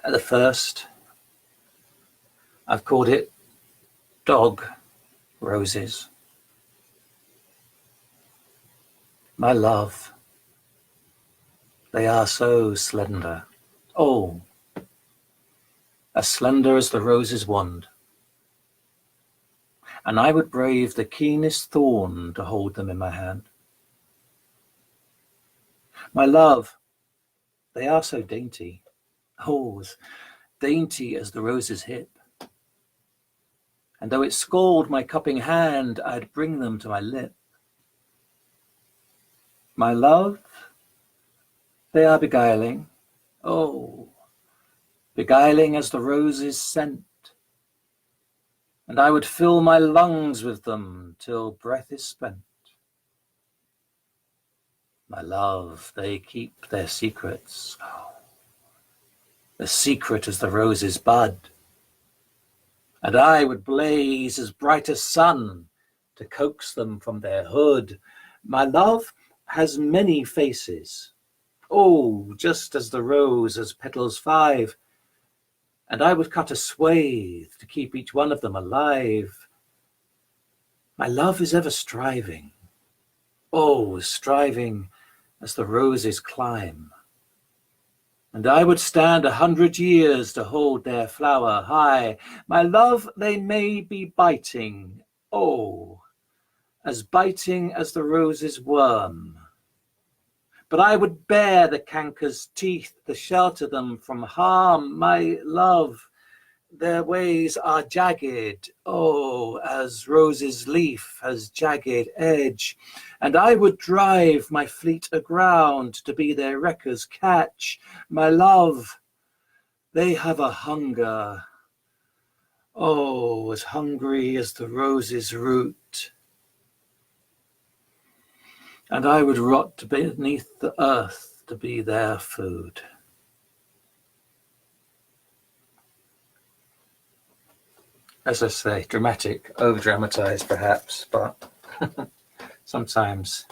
The first, I've called it dog roses. My love, they are so slender. Oh, as slender as the rose's wand. And I would brave the keenest thorn to hold them in my hand. My love, they are so dainty. Oh, as dainty as the rose's hip. And though it scald my cupping hand, I'd bring them to my lip. My love, they are beguiling. Oh, beguiling as the rose's scent. And I would fill my lungs with them till breath is spent. My love, they keep their secrets. Oh, the secret as the rose's bud. And I would blaze as bright as sun to coax them from their hood. My love has many faces. Oh, just as the rose has petals 5. And I would cut a swathe to keep each one of them alive. My love is ever striving. Oh, striving as the roses climb. And I would stand 100 years to hold their flower high. My love, they may be biting. Oh, as biting as the rose's worm. But I would bear the canker's teeth to shelter them from harm. My love, their ways are jagged, oh, as rose's leaf has jagged edge. And I would drive my fleet aground to be their wrecker's catch. My love, they have a hunger, oh, as hungry as the rose's root. And I would rot beneath the earth to be their food. As I say, dramatic, over-dramatized perhaps, but sometimes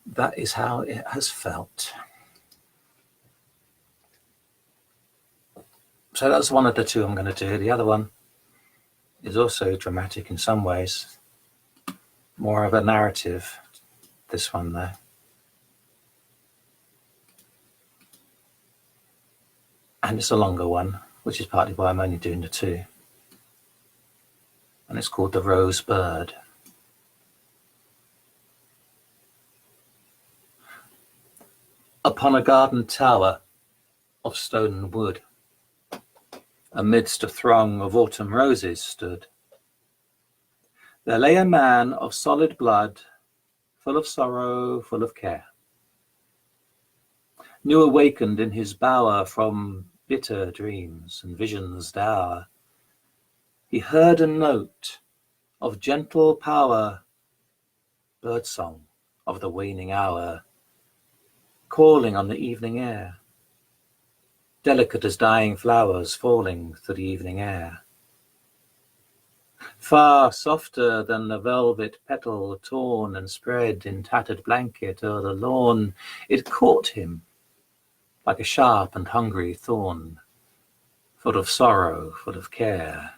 that is how it has felt. So that's one of the two I'm going to do. The other one is also dramatic in some ways, more of a narrative. This one though. And it's a longer one, which is partly why I'm only doing the two. And it's called The Rose Bird. Upon a garden tower of stone and wood, amidst a throng of autumn roses stood. There lay a man of solid blood, full of sorrow, full of care. New awakened in his bower from bitter dreams and visions dour, he heard a note of gentle power, birdsong of the waning hour, calling on the evening air, delicate as dying flowers falling through the evening air. Far softer than the velvet petal torn and spread in tattered blanket o'er the lawn, it caught him like a sharp and hungry thorn, full of sorrow, full of care.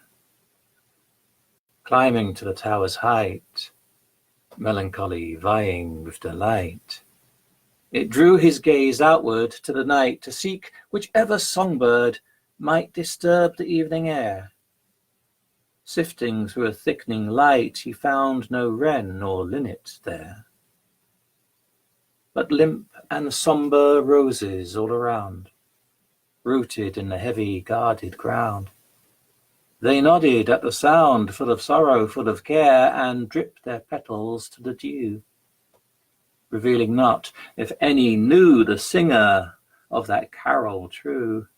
Climbing to the tower's height, melancholy vying with delight, it drew his gaze outward to the night to seek whichever songbird might disturb the evening air. Sifting through a thickening light, he found no wren or linnet there, but limp and sombre roses all around, rooted in the heavy guarded ground. They nodded at the sound, full of sorrow, full of care, and dripped their petals to the dew, revealing not if any knew the singer of that carol true.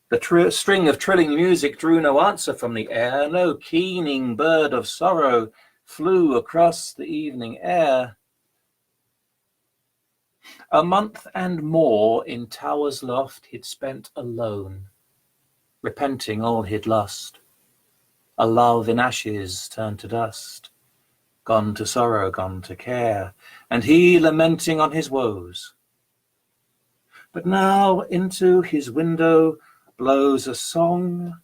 The string of trilling music drew no answer from the air, no keening bird of sorrow flew across the evening air. A month and more in tower's loft he'd spent alone, repenting all he'd lost, a love in ashes turned to dust, gone to sorrow, gone to care, and he lamenting on his woes. But now into his window blows a song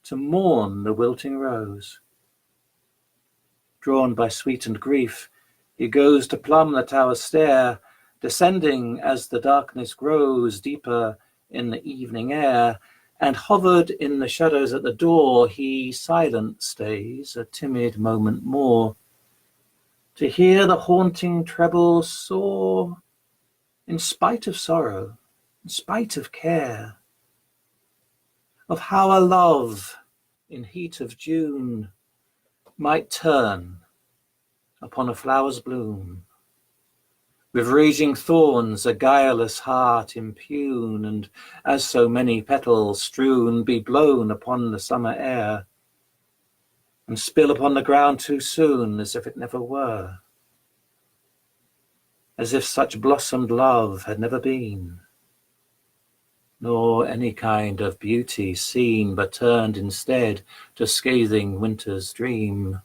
to mourn the wilting rose. Drawn by sweetened grief, he goes to plumb the tower stair, descending as the darkness grows deeper in the evening air, and hovered in the shadows at the door, he silent stays a timid moment more, to hear the haunting treble soar, in spite of sorrow, in spite of care, of how a love in heat of June might turn upon a flower's bloom, with raging thorns a guileless heart impugn, and as so many petals strewn be blown upon the summer air, and spill upon the ground too soon, as if it never were, as if such blossomed love had never been, nor any kind of beauty seen, but turned instead to scathing winter's dream.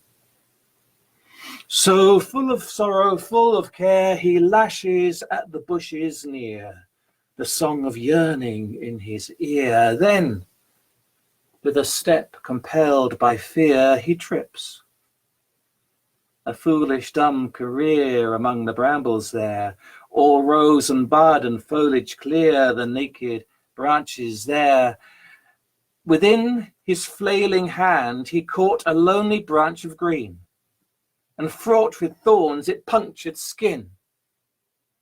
So full of sorrow, full of care, he lashes at the bushes near, the song of yearning in his ear. Then, with a step compelled by fear, he trips, a foolish dumb career among the brambles there, all rose and bud and foliage clear, the naked branches there. Within his flailing hand he caught a lonely branch of green, and fraught with thorns it punctured skin,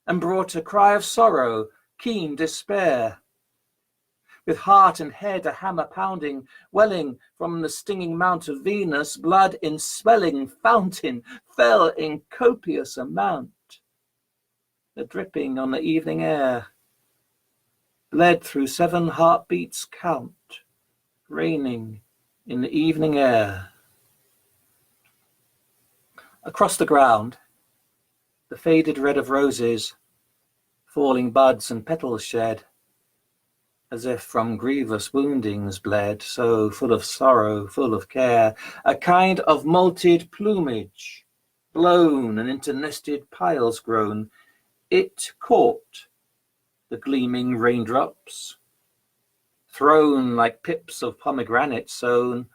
and brought a cry of sorrow, keen despair. With heart and head a hammer pounding, welling from the stinging mount of Venus, blood in swelling fountain fell in copious amount, a dripping on the evening air, bled through 7 heartbeats count, raining in the evening air. Across the ground, the faded red of roses, falling buds and petals shed, as if from grievous woundings bled, so full of sorrow, full of care, a kind of molted plumage, blown and into nested piles grown, it caught the gleaming raindrops, thrown like pips of pomegranate sown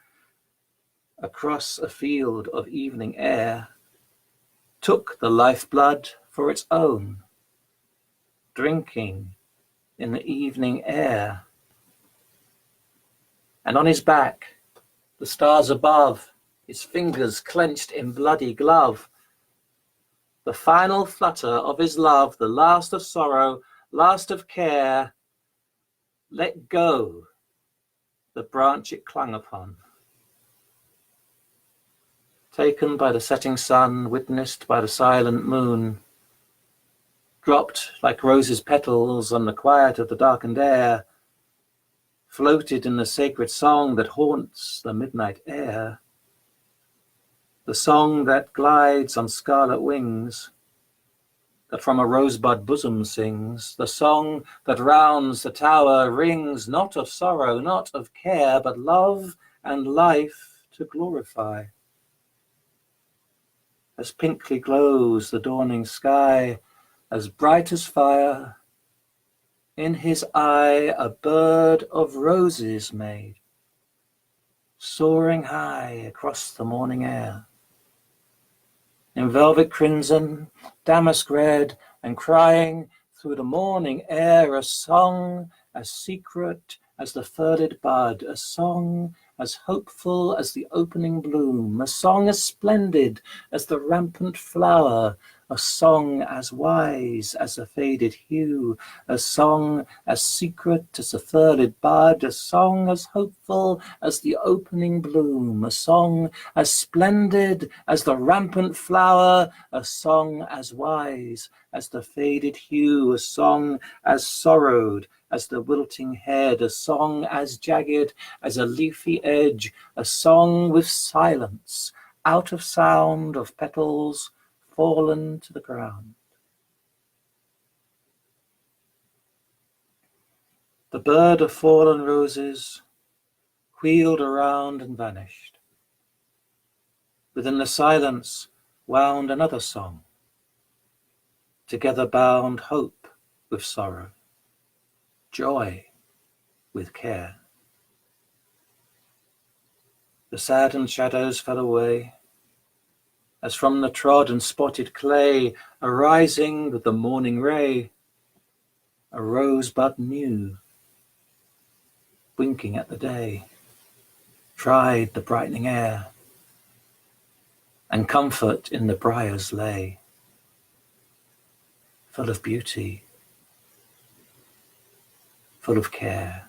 across a field of evening air, took the lifeblood for its own, drinking in the evening air. And on his back, the stars above, his fingers clenched in bloody glove, the final flutter of his love, the last of sorrow, last of care, let go the branch it clung upon. Taken by the setting sun, witnessed by the silent moon, dropped like roses' petals on the quiet of the darkened air, floated in the sacred song that haunts the midnight air, the song that glides on scarlet wings, that from a rosebud bosom sings, the song that rounds the tower rings, not of sorrow, not of care, but love and life to glorify. As pinkly glows the dawning sky, as bright as fire, in his eye a bird of roses made, soaring high across the morning air. In velvet crimson, damask red, and crying through the morning air a song as secret as the furled bud, a song as hopeful as the opening bloom, a song as splendid as the rampant flower, a song as wise as the faded hue, a song as secret as the furled bud, a song as hopeful as the opening bloom, a song as splendid as the rampant flower, a song as wise as the faded hue, a song as sorrowed as the wilting head, a song as jagged as a leafy edge, a song with silence, out of sound of petals fallen to the ground. The bird of fallen roses wheeled around and vanished. Within the silence wound another song. Together bound hope with sorrow, joy with care. The saddened shadows fell away, as from the trod and spotted clay, arising with the morning ray, a rosebud new, winking at the day, tried the brightening air, and comfort in the briars lay, full of beauty, full of care.